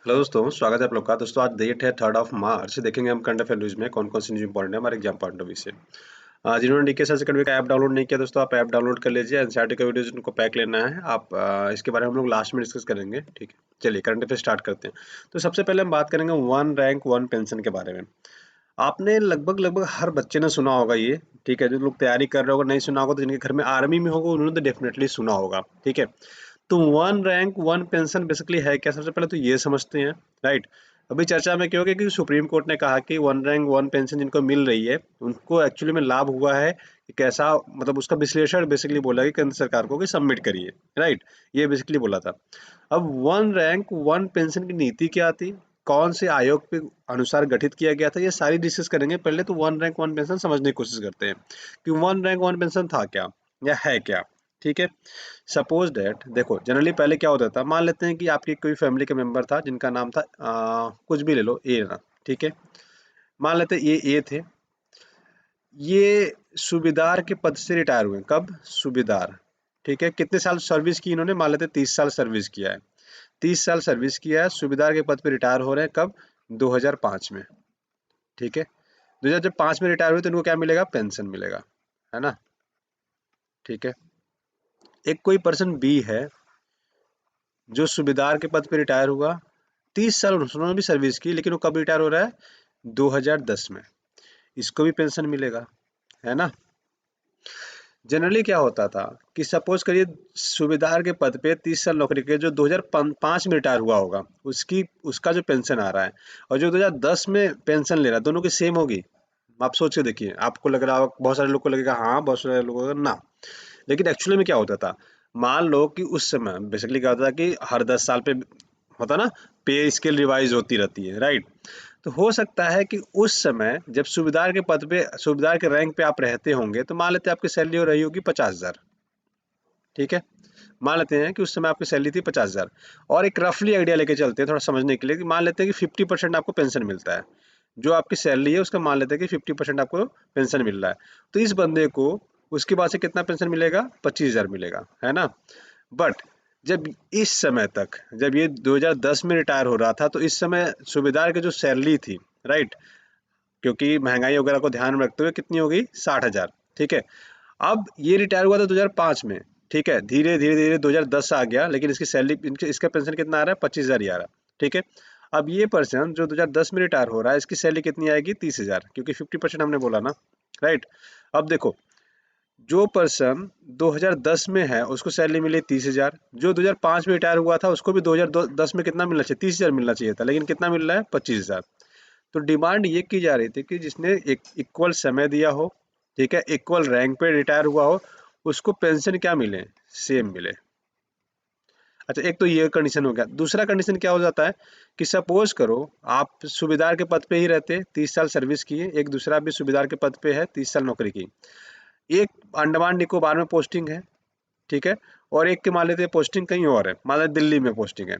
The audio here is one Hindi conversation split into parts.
हेलो दोस्तों, स्वागत है आप लोग का। दोस्तों आज डेट है 3 मार्च। देखेंगे हम करंट अफेयर न्यूज़ में कौन-कौन सी न्यूज़ इंपॉर्टेंट है हमारे एग्जाम पॉइंट ऑफ व्यू से। जिन्होंने डीके सर अकेडमी का ऐप डाउनलोड नहीं किया दोस्तों, आप ऐप डाउनलोड कर लीजिए। एनसीईआरटी का वीडियोज़ उनको पैक लेना है। आप इसके बारे में हम लोग लास्ट में डिस्कस करेंगे, ठीक है। चलिए करंट अफेयर स्टार्ट करते हैं। तो सबसे पहले हम बात करेंगे वन रैंक वन पेंशन के बारे में। आपने लगभग हर बच्चे ने सुना होगा ये, ठीक है। जो लोग तैयारी कर रहे होगा, नहीं सुना होगा तो जिनके घर में आर्मी में होगा उन्होंने तो डेफिनेटली सुना होगा, ठीक है। तो one rank one pension basically है क्या, सबसे पहले तो ये समझते हैं, राइट। अभी चर्चा में क्या हो गया कि सुप्रीम कोर्ट ने कहा कि वन रैंक वन पेंशन जिनको मिल रही है उनको एक्चुअली में लाभ हुआ है कि कैसा, मतलब उसका विश्लेषण बेसिकली बोला कि केंद्र सरकार को कि सबमिट करिए, राइट। ये बेसिकली बोला था। अब वन रैंक वन पेंशन की नीति क्या थी, कौन से आयोग के अनुसार गठित किया गया था, ये सारी डिस्कस करेंगे। पहले तो वन रैंक वन पेंशन समझने की कोशिश करते हैं कि वन रैंक वन पेंशन था क्या या है क्या, ठीक है। सपोज डेट देखो, जनरली पहले क्या होता था, मान लेते हैं कि आपकी कोई फैमिली का मेंबर था जिनका नाम था कुछ भी ले लो, ए ना, ठीक है। मान लेते हैं ये ए थे, ये सूबेदार के पद से रिटायर हुए। कब? सूबेदार, ठीक है। कितने साल सर्विस की इन्होंने? मान लेते हैं 30 साल सर्विस किया है। 30 साल सर्विस किया है, सूबेदार के पद पे रिटायर हो रहे हैं। कब? 2005 में, ठीक है। 2005 में रिटायर हुए तो इनको क्या मिलेगा? पेंशन मिलेगा, है ना, ठीक है। एक कोई पर्सन बी है जो सूबेदार के पद पे रिटायर हुआ, 30 साल उन्होंने भी सर्विस की, लेकिन वो कब रिटायर हो रहा है? 2010 में। इसको भी पेंशन मिलेगा, है ना। जनरली क्या होता था कि सपोज करिए सूबेदार के पद पे 30 साल नौकरी के जो 2005 में रिटायर हुआ होगा, उसका जो पेंशन आ रहा है और जो 2010 में पेंशन ले रहा है, दोनों की सेम होगी। आप सोच के देखिए, आपको लग रहा होगा, बहुत सारे लोग को लगेगा हाँ, बहुत सारे लोगों को लगेगा ना। लेकिन एक्चुअली में क्या होता था, मान लो कि उस समय बेसिकली क्या होता था कि हर 10 साल पे होता ना, पे स्केल रिवाइज होती रहती है, राइट। तो हो सकता है कि उस समय जब सूबेदार के पद पे, सूबेदार के रैंक पे आप रहते होंगे, तो मान लेते हैं आपकी सैलरी हो रही होगी 50,000, ठीक है। मान लेते हैं कि उस समय आपकी सैलरी थी 50,000, और एक रफली आइडिया लेके चलते हैं थोड़ा समझने के लिए, कि मान लेते हैं कि 50% आपको पेंशन मिलता है। जो आपकी सैलरी है उसका मान लेते हैं कि 50% आपको पेंशन मिल रहा है। तो इस बंदे को उसके बाद से कितना पेंशन मिलेगा? 25,000 मिलेगा, है ना। बट जब इस समय तक, जब ये 2010 में रिटायर हो रहा था, तो इस समय सूबेदार की जो सैलरी थी, राइट, क्योंकि महंगाई वगैरह को ध्यान में रखते हुए कितनी हो गई? 60,000, ठीक है। अब ये रिटायर हुआ था 2005 में, ठीक है। धीरे धीरे 2010 आ गया, लेकिन इसकी सैलरी, इसका पेंशन कितना आ रहा है? 25,000 ही आ रहा है, ठीक है। अब ये पर्सन जो 2010 में रिटायर हो रहा है, इसकी सैलरी कितनी आएगी? 30,000, क्योंकि 50% हमने बोला ना, राइट। अब देखो, जो पर्सन 2010 में है उसको सैलरी मिली 30,000, जो 2005 में रिटायर हुआ था उसको भी 2010 में कितना मिलना चाहिए? 30,000 मिलना चाहिए था, लेकिन कितना मिल रहा है? 25,000। तो डिमांड ये की जा रही थी कि जिसने एक इक्वल समय दिया हो, ठीक है, इक्वल रैंक पे रिटायर हुआ हो, उसको पेंशन क्या मिले? सेम मिले। अच्छा, एक तो ये कंडीशन हो गया। दूसरा कंडीशन क्या हो जाता है कि सपोज करो आप सूबेदार के पद पे ही रहते, 30 साल सर्विस किए, एक दूसरा भी सूबेदार के पद पे है, 30 साल नौकरी की। एक अंडमान निकोबार में पोस्टिंग है, ठीक है, और एक के मान लेते हैं पोस्टिंग कहीं और है, मान लेते दिल्ली में पोस्टिंग है।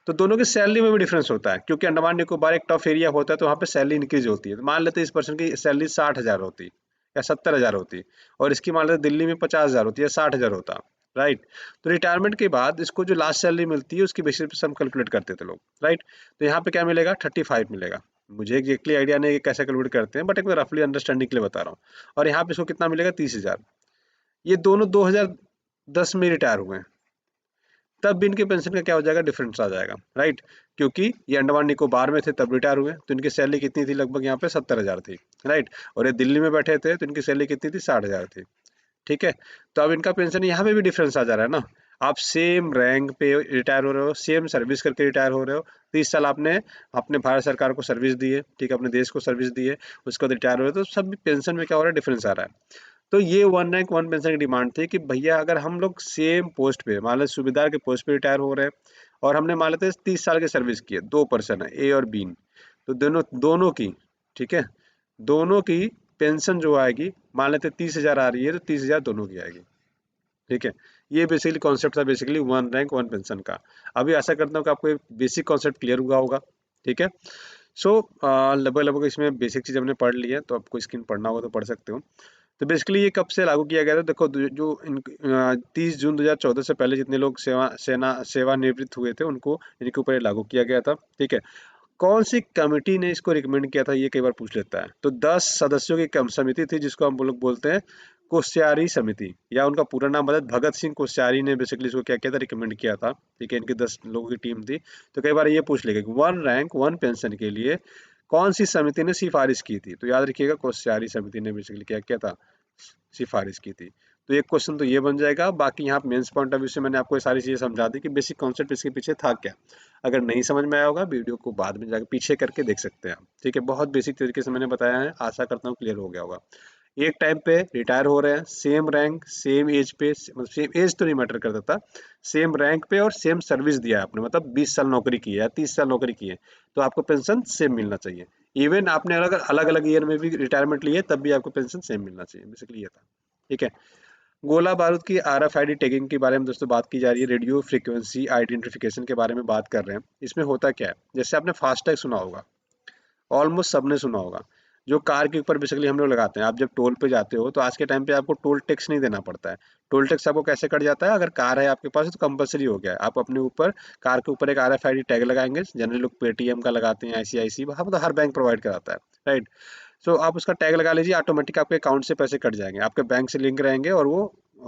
तो दोनों की सैलरी में भी डिफरेंस होता है, क्योंकि अंडमान निकोबार एक टफ एरिया होता है, तो वहाँ पे सैलरी इंक्रीज होती है। तो मान लेते हैं इस पर्सन की सैलरी 60,000 होती या 70,000 होती, और इसकी मान लेते दिल्ली में 50,000 होती है, 60,000 होता, राइट। तो रिटायरमेंट के बाद इसको जो लास्ट सैलरी मिलती है उसकी बेसिस पे हम कैलकुलेट करते थे लोग, राइट। तो यहाँ पे क्या मिलेगा? 35 मिलेगा। मुझे एग्जैक्टली आइडिया नहीं है कि कैसे कैलकुलेट करते हैं, बट एक मैं रफली अंडरस्टैंडिंग के लिए बता रहा हूँ। और यहाँ पे इसको कितना मिलेगा? 30,000। ये दोनों 2010 में रिटायर हुए हैं, तब भी इनके पेंशन का क्या हो जाएगा? डिफरेंस आ जाएगा, राइट। क्योंकि ये अंडमान निकोबार में थे तब रिटायर हुए, तो इनकी सैलरी कितनी थी? लगभग यहाँ पे 70,000 थी, राइट। और ये दिल्ली में बैठे थे तो इनकी सैलरी कितनी थी? 60,000 थी, ठीक है। तो अब इनका पेंशन यहाँ पे भी डिफरेंस आ जा रहा है ना। आप सेम रैंक पे रिटायर हो रहे हो, सेम सर्विस करके रिटायर हो रहे हो, 30 साल आपने अपने भारत सरकार को सर्विस दी है, ठीक है, अपने देश को सर्विस दी है, उसके बाद रिटायर हो रहे हो, तो सब पेंशन में क्या हो रहा है? डिफरेंस आ रहा है। तो ये वन रैंक वन पेंशन की डिमांड थी कि भैया अगर हम लोग सेम पोस्ट पे, मान लो सूबेदार के पोस्ट पे रिटायर हो रहे हैं, और हमने मान लेते हैं 30 साल की सर्विस की है, दो पर्सन है, ए और बी, तो दोनों दोनों की, ठीक है, दोनों की पेंशन जो आएगी, मान लेते 30,000 आ रही है, तो 30,000 दोनों की आएगी, ठीक है। ये बेसिकली कॉन्सेप्ट था basically one rank one pension का। अभी आशा करता हूँ कि आपको बेसिक कॉन्सेप्ट क्लियर हुआ होगा, ठीक है। सो लगभग लगभग इसमें बेसिक चीज़ हमने पढ़ ली है, तो आपको स्क्रीन पढ़ना होगा तो पढ़ सकते हो। तो बेसिकली ये कब से लागू किया गया था? देखो जो 30 जून 2014 से पहले जितने लोग सेवानिवृत्त हुए थे उनको इनके ऊपर लागू किया गया था। ठीक है, कौन सी कमेटी ने इसको रिकमेंड किया था, ये कई बार पूछ लेता है। तो 10 सदस्यों की समिति थी जिसको हम लोग बोलते हैं कोश्यारी समिति, या उनका पूरा नाम बता, भगत सिंह कोश्यारी ने बेसिकली इसको क्या किया था, रिकमेंड किया था। ठीक है, इनकी 10 लोगों की टीम थी। तो कई बार ये पूछ लेगा कि 1 रैंक 1 पेंशन के लिए कौन सी समिति ने सिफारिश की थी? तो याद रखिएगा कोश्यारी समिति ने बेसिकली क्या किया था, सिफारिश की थी। तो एक क्वेश्चन तो ये बन जाएगा। बाकी यहाँ मेंस पॉइंट ऑफ व्यू से मैंने आपको ये सारी चीजें समझा दी कि बेसिक कॉन्सेप्ट इसके पीछे था क्या। अगर नहीं समझ में आया होगा वीडियो को बाद में जाकर पीछे करके देख सकते हैं आप। ठीक है, बहुत बेसिक तरीके से मैंने बताया है, आशा करता हूँ क्लियर हो गया होगा। एक टाइम पे रिटायर हो रहे हैं, सेम रैंक सेम एज पे, मतलब सेम एज तो नहीं मैटर करता था, सेम रैंक पे और सेम सर्विस दिया है आपने, मतलब 20 साल नौकरी की है या 30 साल नौकरी की है, तो आपको पेंशन सेम मिलना चाहिए। इवन आपने अलग अलग अलग ईयर में भी रिटायरमेंट लिए तब भी आपको पेंशन सेम मिलना चाहिए, बेसिकली ये था। ठीक है, गोला बारूद की आरएफआईडी टैगिंग के बारे में दोस्तों बात की जा रही है, रेडियो फ्रीक्वेंसी आइडेंटिफिकेशन के बारे में बात कर रहे हैं। इसमें होता क्या है, जैसे आपने फास्टैग सुना होगा, ऑलमोस्ट सबने सुना होगा, जो कार के ऊपर बेसिकली हम लोग लगाते हैं। आप जब टोल पे जाते हो तो आज के टाइम पे आपको टोल टैक्स नहीं देना पड़ता है। टोल टैक्स आपको कैसे कट जाता है, अगर कार है आपके पास तो कंपलसरी हो गया है, आप अपने ऊपर कार के ऊपर एक आरएफआईडी टैग लगाएंगे। जनरली लोग पेटीएम का लगाते हैं, आईसीआईसी, हम तो हर बैंक प्रोवाइड कराता है, राइट। सो आप उसका टैग लगा लीजिए, ऑटोमेटिक आपके अकाउंट से पैसे कट जाएंगे, आपके बैंक से लिंक रहेंगे, और वो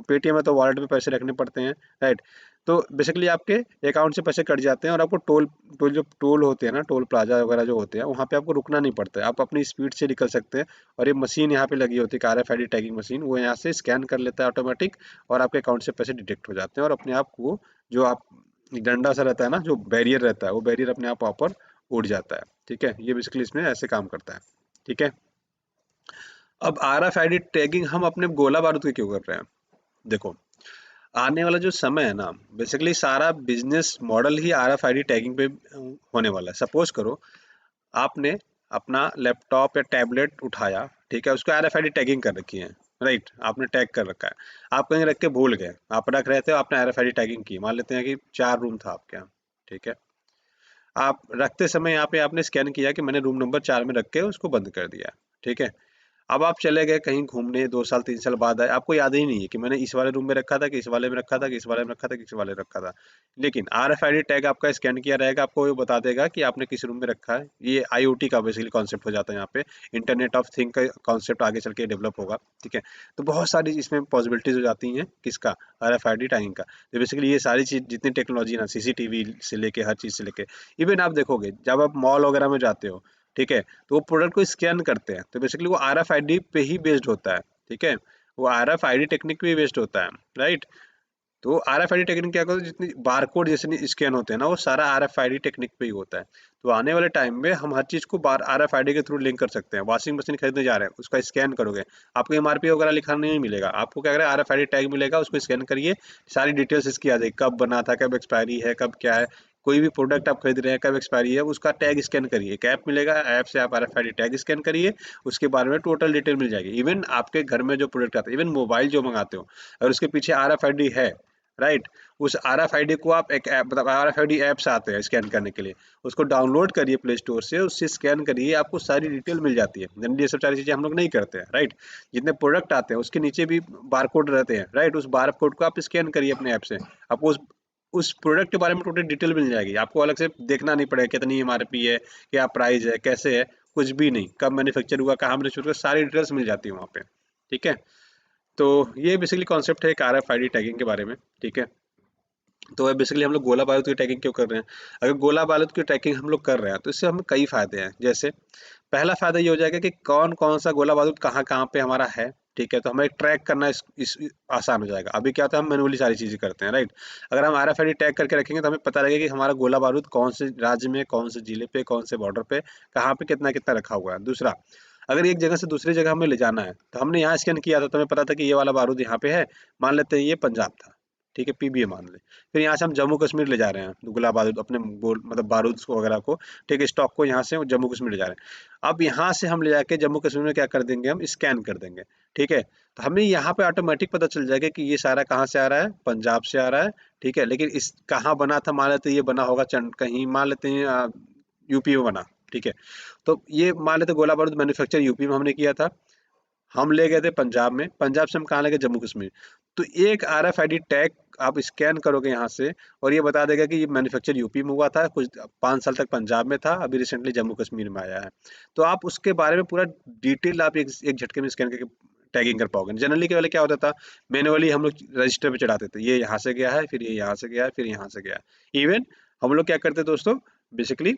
पेटीएम में तो वॉलेट में पैसे रखने पड़ते हैं, राइट। तो बेसिकली आपके अकाउंट से पैसे कट जाते हैं, और आपको टोल टोल जो टोल होते हैं ना, टोल प्लाजा वगैरह जो होते हैं, वहाँ पे आपको रुकना नहीं पड़ता है, आप अपनी स्पीड से निकल सकते हैं। और ये मशीन यहाँ पे लगी होती है, आरएफआईडी टैगिंग मशीन, वो यहाँ से स्कैन कर लेता है ऑटोमेटिक, और आपके अकाउंट से पैसे डिटेक्ट हो जाते हैं, और अपने आप को जो आप डंडा सा रहता है ना, जो बैरियर रहता है, वो बैरियर अपने आप ऊपर उड़ जाता है। ठीक है, ये बेसिकली इसमें ऐसे काम करता है। ठीक है, अब आरएफआईडी टैगिंग हम अपने गोला बारूद के क्यों कर रहे हैं? देखो, आने वाला जो समय है ना, बेसिकली सारा बिजनेस मॉडल ही आरएफआईडी टैगिंग पे होने वाला है। सपोज करो आपने अपना लैपटॉप या टैबलेट उठाया, ठीक है, उसको आरएफआईडी टैगिंग कर रखी है, राइट, आपने टैग कर रखा है। आप कहीं रख के भूल गए, आप रख रहे थे, आपने आरएफआईडी टैगिंग की, मान लेते हैं कि 4 रूम था आपके यहाँ। ठीक है, आप रखते समय यहाँ पे आपने स्कैन किया कि मैंने रूम नंबर 4 में रख के उसको बंद कर दिया। ठीक है, अब आप चले गए कहीं घूमने, 2 साल 3 साल बाद आए, आपको याद ही नहीं है कि मैंने इस वाले रूम में रखा था कि इस वाले में रखा था कि इस वाले में रखा था कि इस वाले में रखा था। लेकिन आरएफआईडी टैग आपका स्कैन किया रहेगा, आपको ये बता देगा कि आपने किस रूम में रखा है। ये आईओटी का बेसिकली कॉन्सेप्ट हो जाता है यहाँ पे, इंटरनेट ऑफ थिंग का कॉन्सेप्ट आगे चल के डेवलप होगा। ठीक है, तो बहुत सारी इसमें पॉसिबिलिटीज हो जाती हैं, किसका, आरएफआईडी टैगिंग का। तो बेसिकली ये सारी चीज जितनी टेक्नोलॉजी है ना, सीसीटीवी से लेके हर चीज से लेके, इवन आप देखोगे जब आप मॉल वगैरह में जाते हो, ठीक है, तो वो प्रोडक्ट को स्कैन करते हैं, तो बेसिकली वो आरएफआईडी पे ही बेस्ड होता है। ठीक है, वो आरएफआईडी टेक्निक पे ही बेस्ड होता है, राइट। तो आरएफआईडी टेक्निक क्या करता है, जितनी बारकोड जैसे स्कैन होते हैं ना, वो सारा आरएफआईडी टेक्निक पे ही होता है। तो आने वाले टाइम में हम हर चीज को बार आरएफआईडी के थ्रू लिंक कर सकते हैं। वॉशिंग मशीन खरीदने जा रहे हैं, उसका स्कैन करोगे, आपको एमआरपी वगैरह लिखा नहीं मिलेगा, आपको क्या करेगा, आरएफआईडी टैग मिलेगा, उसको स्कैन करिए, सारी डिटेल्स इसकी आ जाएगी, कब बना था, कब एक्सपायरी है, कब क्या है, कोई भी प्रोडक्ट आप खरीद रहे हैं कब एक्सपायरी है, उसका टैग स्कैन करिए, एक ऐप मिलेगा, ऐप से आप आरएफआईडी टैग स्कैन करिए, उसके बारे में टोटल डिटेल मिल जाएगी। इवन आपके घर में जो प्रोडक्ट आता है, इवन मोबाइल जो मंगाते हो, अगर उसके पीछे आरएफआईडी है, राइट, उस आरएफआईडी को आप एक ऐप, मतलब आरएफआईडी ऐप्स आते हैं स्कैन करने के लिए, उसको डाउनलोड करिए प्ले स्टोर से, उससे स्कैन करिए, आपको सारी डिटेल मिल जाती है। जनरली ये सब सारी चीजें हम लोग नहीं करते हैं, राइट। जितने प्रोडक्ट आते हैं उसके नीचे भी बारकोड रहते हैं, राइट, उस बारकोड को आप स्कैन करिए अपने ऐप से, आपको उस प्रोडक्ट के बारे में टोटल डिटेल मिल जाएगी, आपको अलग से देखना नहीं पड़ेगा कितनी एमआरपी है, क्या प्राइस है, कैसे है, कुछ भी नहीं, कब मैन्युफैक्चर हुआ, कहाँ मैन्युफैक्चर हुआ, सारी डिटेल्स मिल जाती है वहाँ पे। ठीक है, तो ये बेसिकली कॉन्सेप्ट है एक आरएफआईडी टैगिंग के बारे में। ठीक है, तो बेसिकली हम लोग गोला बारूद की टैगिंग क्यों कर रहे हैं? अगर गोला बारूद की टैगिंग हम लोग कर रहे हैं तो इससे हमें कई फायदे हैं। जैसे पहला फायदा ये हो जाएगा कि कौन कौन सा गोला बारूद कहाँ कहाँ पे हमारा है। ठीक है, तो हमें ट्रैक करना इस आसान हो जाएगा। अभी क्या होता है, हम मैनुअली सारी चीजें करते हैं, राइट। अगर हम आरएफआईडी टैग करके रखेंगे तो हमें पता लगेगा कि हमारा गोला बारूद कौन से राज्य में, कौन से जिले पे, कौन से बॉर्डर पे, कहाँ पे कितना कितना रखा हुआ है। दूसरा, अगर एक जगह से दूसरी जगह हमें ले जाना है तो हमने यहाँ स्कैन किया था तो हमें पता था कि ये वाला बारूद यहाँ पे है, मान लेते हैं ये पंजाब था, ठीक है, पीबीए मान ले। फिर यहाँ से हम जम्मू कश्मीर ले जा रहे हैं गोला बारूद, अपने गोल मतलब बारूद को वगैरह को, ठीक है, स्टॉक को यहाँ से जम्मू कश्मीर ले जा रहे हैं। अब यहाँ से हम ले जाके जम्मू कश्मीर में क्या कर देंगे, हम स्कैन कर देंगे। ठीक है, तो हमें यहाँ पे ऑटोमेटिक पता चल जाएगा कि ये सारा कहाँ से आ रहा है, पंजाब से आ रहा है। ठीक है, लेकिन इस कहाँ बना था, मान लेते हैं ये बना होगा कहीं, मान लेते हैं यूपी में बना। ठीक है, तो ये मान लेते गोला बारूद मैन्युफैक्चर यूपी में हमने किया था, हम ले गए थे पंजाब में, पंजाब से हम कहाँ ले गए, जम्मू कश्मीर। तो एक RFID टैग आप स्कैन करोगे यहाँ से और ये बता देगा कि ये मैन्युफैक्चर यूपी में हुआ था, कुछ 5 साल तक पंजाब में था, अभी रिसेंटली जम्मू कश्मीर में आया है। तो आप उसके बारे में पूरा डिटेल आप एक झटके में स्कैन करके टैगिंग कर पाओगे। जनरली के वाले क्या होता था, मैनुअली हम लोग रजिस्टर पे चढ़ाते थे, ये यहाँ से गया है, फिर ये यहाँ से गया है, फिर यहाँ से गया है। इवन हम लोग क्या करते दोस्तों, बेसिकली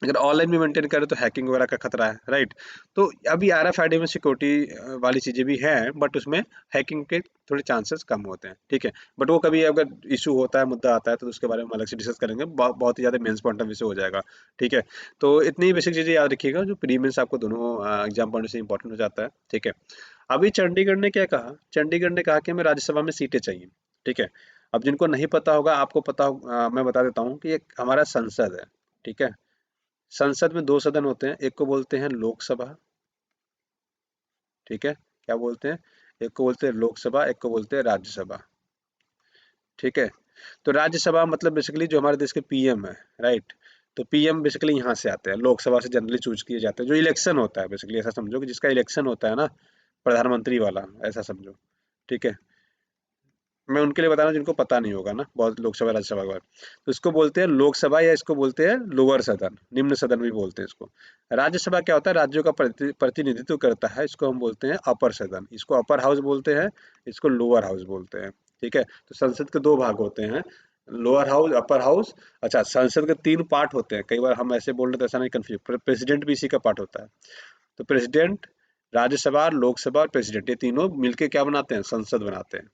अगर ऑनलाइन भी मेंटेन करें तो हैकिंग वगैरह का खतरा है, राइट। तो अभी RFID में सिक्योरिटी वाली चीजें भी हैं, बट उसमें हैकिंग के थोड़े चांसेस कम होते हैं, ठीक है। बट वो कभी अगर इशू होता है, मुद्दा आता है, तो उसके बारे में अलग से डिस्कस करेंगे, बहुत ही ज्यादा मेंस पॉइंट ऑफ व्यू से हो जाएगा, ठीक है। तो इतनी बेसिक चीजें याद रखिएगा जो प्री मेंस आपको दोनों एग्जाम पॉइंट से इंपॉर्टेंट हो जाता है, ठीक है। अभी चंडीगढ़ ने क्या कहा, चंडीगढ़ ने कहा कि हमें राज्यसभा में सीटें चाहिए, ठीक है। अब जिनको नहीं पता होगा, आपको पता मैं बता देता हूँ कि एक हमारा संसद है, ठीक है। संसद में 2 सदन होते हैं, एक को बोलते हैं लोकसभा, ठीक है। क्या बोलते हैं, एक को बोलते हैं लोकसभा, एक को बोलते हैं राज्यसभा, ठीक है। तो राज्यसभा मतलब बेसिकली जो हमारे देश के PM है, राइट। तो PM बेसिकली यहाँ से आते हैं, लोकसभा से जनरली चूज किए जाते हैं, जो इलेक्शन होता है, बेसिकली ऐसा समझो कि जिसका इलेक्शन होता है ना, प्रधानमंत्री वाला, ऐसा समझो, ठीक है। मैं उनके लिए बता रहा हूँ जिनको पता नहीं होगा ना, बहुत लोकसभा राज्यसभा के बारे में। तो इसको बोलते हैं लोकसभा, या इसको बोलते हैं लोअर सदन, निम्न सदन भी बोलते हैं इसको। राज्यसभा क्या होता है, राज्यों का प्रतिनिधित्व करता है, इसको हम बोलते हैं अपर सदन, इसको अपर हाउस बोलते हैं, इसको लोअर हाउस बोलते हैं, ठीक है। तो संसद के 2 भाग होते हैं, लोअर हाउस, अपर हाउस। अच्छा, संसद के 3 पार्ट होते हैं, कई बार हम ऐसे बोल रहे तो ऐसा नहीं कंफ्यूज, प्रेसिडेंट भी इसी का पार्ट होता है। तो प्रेसिडेंट, राज्यसभा, लोकसभा और प्रेसिडेंट, ये तीनों मिलके क्या बनाते हैं, संसद बनाते हैं,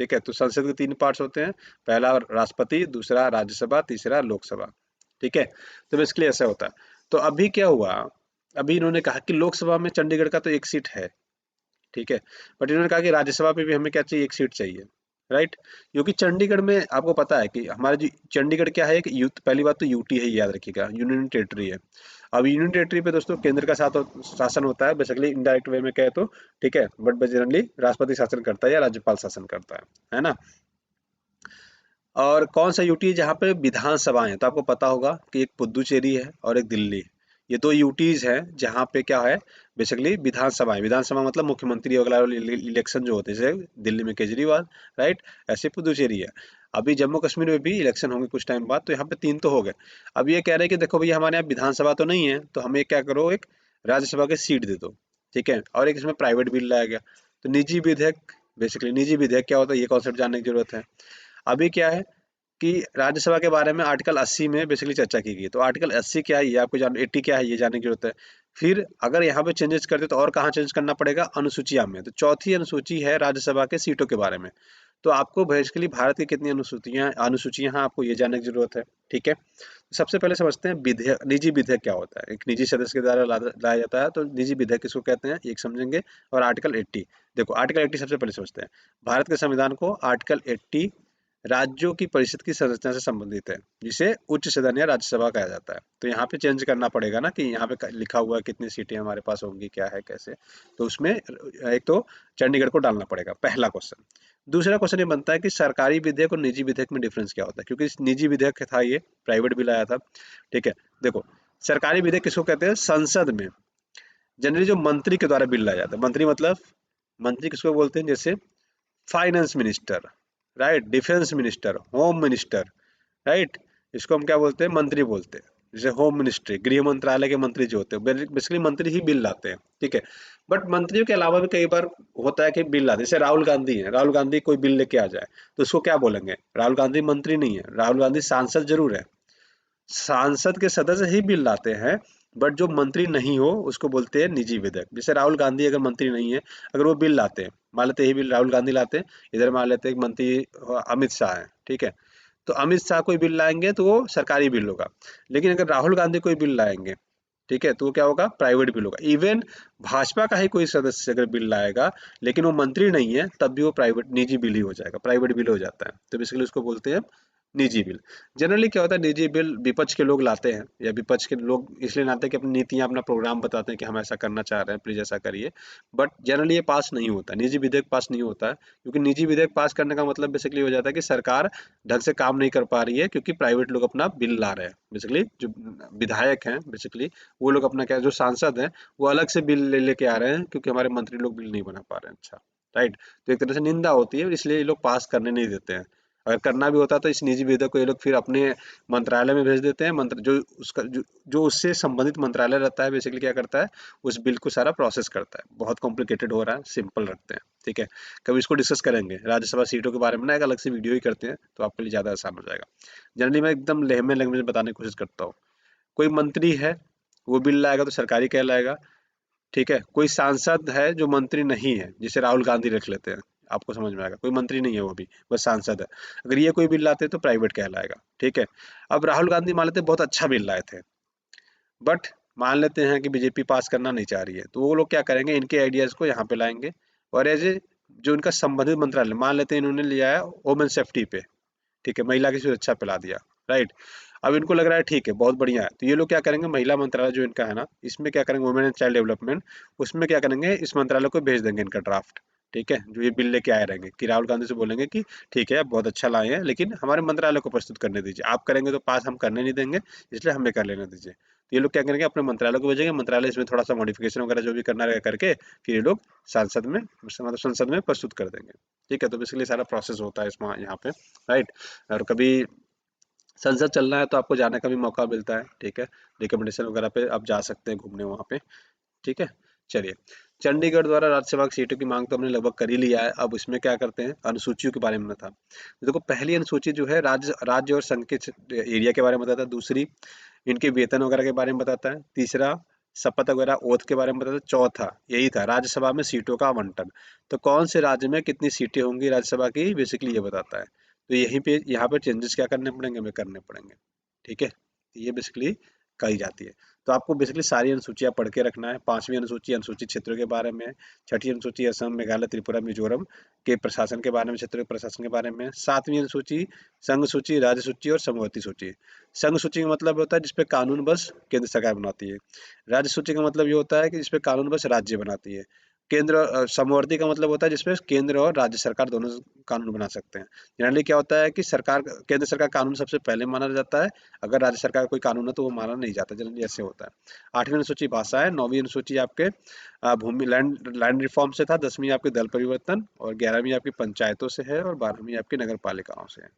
ठीक है। तो संसद के 3 पार्ट्स होते हैं, पहला राष्ट्रपति, दूसरा राज्यसभा, तीसरा लोकसभा, ठीक है। तो बेसिकली ऐसा होता है। तो अभी क्या हुआ, अभी इन्होंने कहा कि लोकसभा में चंडीगढ़ का तो 1 सीट है, ठीक है। बट इन्होंने कहा कि राज्यसभा पे भी हमें क्या चाहिए, 1 सीट चाहिए, राइट। क्योंकि चंडीगढ़ में आपको पता है कि हमारा जो चंडीगढ़ क्या है, कि पहली बात तो यूटी है, ये याद रखिएगा, यूनियन टेरिटरी है। अब यूनियन टेरिटरी पे दोस्तों केंद्र का शासन होता है, बेसिकली इनडायरेक्ट वे में कहे तो, ठीक है। बट जनरली राष्ट्रपति शासन करता है या राज्यपाल शासन करता है ना। और कौन सा यूटी जहाँ पे विधानसभाएं हैं, तो आपको पता होगा कि एक पुदुचेरी है और एक दिल्ली। ये 2 यूटीज हैं जहाँ पे क्या है, बेसिकली विधानसभाएं, विधानसभा मतलब मुख्यमंत्री वगैरह इलेक्शन जो होते हैं, जैसे दिल्ली में केजरीवाल, राइट। ऐसे पुदुचेरी है। अभी जम्मू कश्मीर में भी इलेक्शन होंगे कुछ टाइम बाद, तो यहाँ पे 3 तो हो गए। अब ये कह रहे हैं कि देखो भैया, हमारे यहाँ विधानसभा तो नहीं है, तो हमें क्या करो, एक राज्यसभा की सीट दे दो, ठीक है। और एक इसमें प्राइवेट बिल लाया गया, तो निजी विधेयक, बेसिकली निजी विधेयक क्या होता है, ये कॉन्सेप्ट जानने की जरूरत है। अभी क्या है कि राज्यसभा के बारे में आर्टिकल 80 में बेसिकली चर्चा की गई, तो आर्टिकल 80 क्या है ये आपको 80 क्या है ये जानने की जरूरत है। फिर अगर यहाँ पे चेंजेस करते तो और कहाँ चेंज करना पड़ेगा, अनुसूचिया में। तो चौथी अनुसूची है राज्यसभा के सीटों के बारे में। तो आपको बेसिकली भारत की कितनी अनुसूचियां हैं, आपको ये जानने की जरूरत है, ठीक है। सबसे पहले समझते हैं विधेयक, निजी विधेयक क्या होता है। एक निजी सदस्य के द्वारा लाया जाता है, तो निजी विधेयक किसको कहते हैं, एक समझेंगे। और आर्टिकल 80, देखो आर्टिकल 80 सबसे पहले समझते हैं। भारत के संविधान को आर्टिकल 80 राज्यों की परिषद की संरचना से संबंधित है, जिसे उच्च सदन या राज्यसभा कहा जाता है। तो यहाँ पे चेंज करना पड़ेगा ना, कि यहाँ पे लिखा हुआ है कितनी सीटें हमारे पास होंगी, क्या है कैसे। तो उसमें एक तो चंडीगढ़ को डालना पड़ेगा, पहला क्वेश्चन। दूसरा क्वेश्चन ये बनता है कि सरकारी विधेयक और निजी विधेयक में डिफरेंस क्या होता है, क्योंकि निजी विधेयक था, ये प्राइवेट बिल आया था, ठीक है। देखो, सरकारी विधेयक किसको कहते हैं, संसद में जनरली जो मंत्री के द्वारा बिल लाया जाता है, मंत्री मतलब, मंत्री किसको बोलते हैं, जैसे finance minister, right, defence minister, home minister, right. इसको हम क्या बोलते हैं, मंत्री बोलते हैं। जैसे होम मिनिस्ट्री, गृह मंत्रालय के मंत्री जो होते हैं, बेसिकली मंत्री ही बिल लाते हैं, ठीक है। बट मंत्रियों के अलावा भी कई बार होता है कि बिल लाते हैं, जैसे राहुल गांधी है, राहुल गांधी कोई बिल लेके आ जाए, तो उसको क्या बोलेंगे, राहुल गांधी मंत्री नहीं है, राहुल गांधी सांसद जरूर है। सांसद के सदस्य ही बिल लाते हैं, बट जो मंत्री नहीं हो उसको बोलते हैं निजी विधेयक। जैसे राहुल गांधी अगर मंत्री नहीं है, अगर वो बिल लाते हैं, मान लेते ही बिल राहुल गांधी लाते हैं, इधर मान लेते हैं कि मंत्री अमित शाह है, ठीक है। तो अमित शाह कोई बिल लाएंगे तो वो सरकारी बिल होगा। लेकिन अगर राहुल गांधी कोई बिल लाएंगे, ठीक है, तो वो क्या होगा, प्राइवेट बिल होगा। इवन भाजपा का ही कोई सदस्य अगर बिल लाएगा, लेकिन वो मंत्री नहीं है, तब भी वो प्राइवेट, निजी बिल ही हो जाएगा, प्राइवेट बिल हो जाता है। तो बेसिकली उसको बोलते हैं निजी बिल। जनरली क्या होता है, निजी बिल विपक्ष के लोग लाते हैं, या विपक्ष के लोग इसलिए लाते हैं कि अपनी नीतियाँ, अपना प्रोग्राम बताते हैं कि हम ऐसा करना चाह रहे हैं, प्लीज़ ऐसा करिए। बट जनरली ये पास नहीं होता, निजी विधेयक पास नहीं होता है, क्योंकि निजी विधेयक पास करने का मतलब बेसिकली हो जाता है कि सरकार ढंग से काम नहीं कर पा रही है, क्योंकि प्राइवेट लोग अपना बिल ला रहे हैं। बेसिकली जो विधायक हैं, बेसिकली वो लोग अपना क्या, जो सांसद हैं, वो अलग से बिल लेके आ रहे हैं, क्योंकि हमारे मंत्री लोग बिल नहीं बना पा रहे हैं। अच्छा, राइट। तो एक तरह से निंदा होती है, इसलिए ये लोग पास करने नहीं देते हैं। अगर करना भी होता तो इस निजी विधेयक को ये लोग फिर अपने मंत्रालय में भेज देते हैं। मंत्र जो उसका जो उससे संबंधित मंत्रालय रहता है, बेसिकली क्या करता है, उस बिल को सारा प्रोसेस करता है। बहुत कॉम्प्लिकेटेड हो रहा है, सिंपल रखते हैं, ठीक है। कभी इसको डिस्कस करेंगे, राज्यसभा सीटों के बारे में ना एक अलग से वीडियो ही करते हैं, तो आपके लिए ज़्यादा आसान हो जाएगा। जनरली मैं एकदम लेहमे लैंग्वेज में बताने की कोशिश करता हूँ। कोई मंत्री है, वो बिल लाएगा तो सरकारी कहलाएगा, ठीक है। कोई सांसद है जो मंत्री नहीं है, जिसे राहुल गांधी रख लेते हैं, आपको समझ में आएगा, कोई मंत्री नहीं है वो भी, बस सांसद है। अगर ये कोई बिल लाते हैं तो प्राइवेट कहलाएगा, ठीक है। अब राहुल गांधी मान लेते हैं बहुत अच्छा बिल लाए थे, बट मान लेते हैं कि बीजेपी पास करना नहीं चाह रही है, तो वो लोग क्या करेंगे, इनके आइडियाज को यहाँ पे लाएंगे, और एज ए जो इनका संबंधित मंत्रालय, मान लेते हैं इन्होंने लिया है वोमेन सेफ्टी पे, ठीक है, महिला की सुरक्षा पे ला दिया, राइट। अब इनको लग रहा है ठीक है, बहुत बढ़िया है, तो ये लोग क्या करेंगे, महिला मंत्रालय जो इनका है ना, इसमें क्या करेंगे, वुमेन एंड चाइल्ड डेवलपमेंट, उसमें क्या करेंगे, इस मंत्रालय को भेज देंगे इनका ड्राफ्ट, ठीक है, जो ये बिल लेके आए रहेंगे, कि राहुल गांधी से बोलेंगे कि ठीक है, आप बहुत अच्छा लाए हैं, लेकिन हमारे मंत्रालय को प्रस्तुत करने दीजिए, आप करेंगे तो पास हम करने नहीं देंगे, इसलिए हमें कर लेने दीजिए। तो ये लोग क्या करेंगे, अपने मंत्रालय को भेजेंगे, मंत्रालय इसमें थोड़ा सा मॉडिफिकेशन वगैरह जो भी करना रहेगा करके, फिर ये लोग सांसद में, मतलब संसद में प्रस्तुत कर देंगे, ठीक है। तो बेसिकली सारा प्रोसेस होता है इसमें, यहाँ पे, राइट। और कभी संसद चलना है तो आपको जाने का भी मौका मिलता है, ठीक है। रिकमेंडेशन वगैरह पे आप जा सकते हैं घूमने वहाँ पे, ठीक है। चलिए, चंडीगढ़ द्वारा राज्यसभा की सीटों की मांग तो हमने लगभग कर ही लिया है। अब इसमें क्या करते हैं, अनुसूचियों के बारे में था। देखो, पहली अनुसूची जो है राज्य राज्य और संघ के एरिया के बारे में बताता है। दूसरी, इनके वेतन वगैरह के बारे में बताता है। तीसरा, शपथ वगैरह ओथ के बारे में बताता है। चौथा यही था, राज्यसभा में सीटों का आवंटन, तो कौन से राज्य में कितनी सीटें होंगी राज्यसभा की, बेसिकली ये बताता है। तो यहीं पे, यहाँ पे चेंजेस क्या करने पड़ेंगे, हमें करने पड़ेंगे, ठीक है। तो ये बेसिकली कही जाती है। तो आपको बेसिकली सारी अनुसूचियाँ पढ़ के रखना है। पांचवी अनुसूची अनुसूचित क्षेत्रों के बारे में, छठी अनुसूची असम, मेघालय, त्रिपुरा, मिजोरम के प्रशासन के बारे में, क्षेत्रों के प्रशासन के बारे में। सातवीं अनुसूची संघ सूची, राज्य सूची और समवर्ती सूची। संघ सूची का मतलब होता है जिसपे कानून बस केंद्र सरकार बनाती है। राज्य सूची का मतलब ये होता है कि जिसपे कानून बस राज्य बनाती है। समवर्ती का मतलब होता है जिसपे केंद्र और राज्य सरकार दोनों कानून बना सकते हैं। जनरली क्या होता है कि सरकार, केंद्र सरकार कानून सबसे पहले माना जाता है, अगर राज्य सरकार का कोई कानून है तो वो माना नहीं जाता, जनरली ऐसे होता है। आठवीं अनुसूची भाषा है। नौवीं अनुसूची आपके भूमि लैंड लैंड रिफॉर्म से था। 10वीं आपके दल परिवर्तन, और 11वीं आपकी पंचायतों से है, और 12वीं आपकी नगर पालिकाओं से है,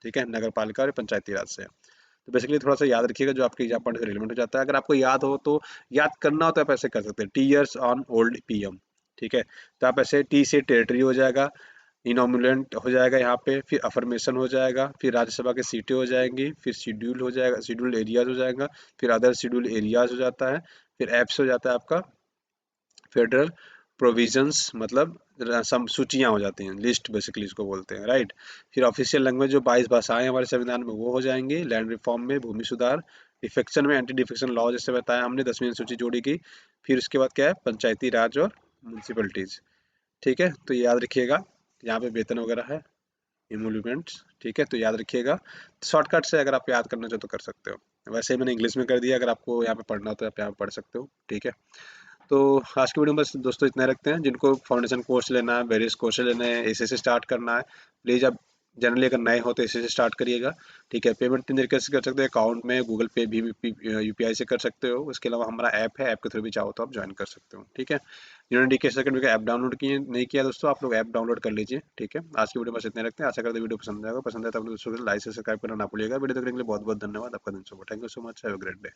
ठीक है, नगर पालिका और पंचायती राज से है। तो बेसिकली थोड़ा सा याद रखिएगा, जो आपके एग्जाम पॉइंट से रिलेवेंट हो जाता है। अगर आपको याद हो तो, याद करना हो तो आप ऐसे कर सकते हैं, T years on old PM, ठीक है। तो आप ऐसे, टी से टेरिटरी हो जाएगा, इनोमुलेंट हो जाएगा यहाँ पे, फिर अफर्मेशन हो जाएगा, फिर राज्यसभा की सीटें हो जाएंगी, फिर शेड्यूल हो जाएगा, शेड्यूल एरियाज हो जाएगा, फिर अदर शेड्यूल एरियाज हो जाता है, फिर एप्स हो जाता है आपका, फेडरल प्रोविजंस, मतलब सूचियाँ हो जाती हैं, लिस्ट बेसिकली इसको बोलते हैं, राइट। फिर ऑफिशियल लैंग्वेज जो 22 भाषाएं हमारे संविधान में, वो हो जाएंगी। लैंड रिफॉर्म में भूमि सुधार, डिफेक्शन में एंटी डिफेक्शन लॉ, जैसे बताया हमने, 10वीं अनुसूची जोड़ी की। फिर उसके बाद क्या है, पंचायती राज और म्यूनसिपलिटीज, ठीक है। तो ये याद रखिएगा, यहाँ पे वेतन वगैरह है, इमोल्यूमेंट्स, ठीक है, तो याद रखिएगा। शॉर्टकट से अगर आप याद करना चाहो तो कर सकते हो, वैसे ही मैंने इंग्लिश में कर दिया, अगर आपको यहाँ पे पढ़ना हो तो आप यहाँ पे पढ़ सकते हो, ठीक है। तो आज की वीडियो में बस दोस्तों इतना रखते हैं। जिनको फाउंडेशन कोर्स लेना है, वेरियस कोर्स लेने हैं, एसे से स्टार्ट करना है, प्लीज़ आप जनरली अगर नए हो तो एसे से स्टार्ट करिएगा, ठीक है। पेमेंट 3 तरीके से कर सकते हो, अकाउंट में, गूगल पे भी, यूपीआई से कर सकते हो। उसके अलावा हमारा ऐप है, ऐप के थ्रू भी चाहो तो आप ज्वाइन कर सकते हो, ठीक है। जिन्होंने डीके अकेडमी का ऐप डाउनलोड किए नहीं किया दोस्तों, आप लोग ऐप डाउनलोड कर लीजिए, ठीक है। आज की वीडियो बस इतने रखते हैं। आशा करते हैं वीडियो पसंद आएगा। पसंद आए तो आप लोग दोस्तों को लाइक से सब्सक्राइब करना ना भूलिएगा। वीडियो देखने के लिए बहुत बहुत धन्यवाद। आपका दिन शुभ हो। Thank you so much, have a great day.